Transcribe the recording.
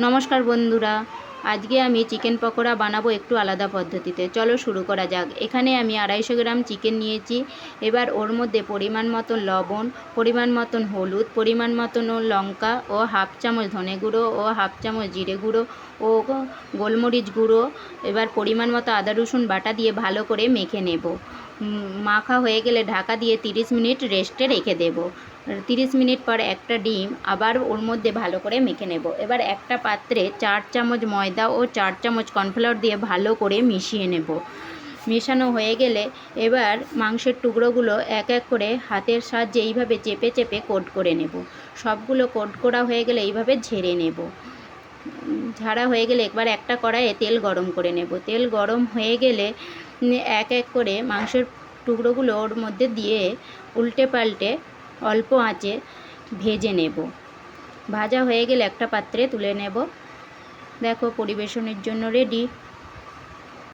নমস্কার বন্ধুরা, আজকে আমি চিকেন পকোড়া বানাবো একটু আলাদা পদ্ধতিতে। চলো শুরু করা যাক। এখানে আমি 250 গ্রাম চিকেন নিয়েছি। এবার ওর মধ্যে পরিমাণ মতন লবণ, পরিমাণ মতন হলুদ, পরিমাণ মতন লঙ্কা ও হাফ চামচ ধনে গুঁড়ো ও হাফ চামচ জিরে গুঁড়ো ও গোলমরিচ গুঁড়ো, এবার পরিমাণ মতো আদা রসুন বাটা দিয়ে ভালো করে মেখে নেব। মাখা হয়ে গেলে ঢাকা দিয়ে 30 মিনিট রেস্টে রেখে দেব। 30 মিনিট পর একটা ডিম আবার ওর মধ্যে ভালো করে মেখে নেব। এবার একটা পাত্রে 4 চামচ ময়দা ও 4 চামচ কর্নফ্লাওয়ার দিয়ে ভালো করে মিশিয়ে নেব। মেশানো হয়ে গেলে এবার মাংসের টুকরোগুলো এক এক করে হাতের সাহায্যে এইভাবে চেপে চেপে কোট করে নেব। সবগুলো কোট করা হয়ে গেলে এইভাবে ঝেড়ে নেব। ঝাড়া হয়ে গেলে একবার একটা কড়াইয়ে তেল গরম করে নেব। তেল গরম হয়ে গেলে এক এক করে মাংসের টুকরোগুলো ওর মধ্যে দিয়ে উল্টে পাল্টে অল্প আঁচে ভেজে নেব। ভাজা হয়ে গেলে একটা পাত্রে তুলে নেব। দেখো পরিবেশনের জন্য রেডি।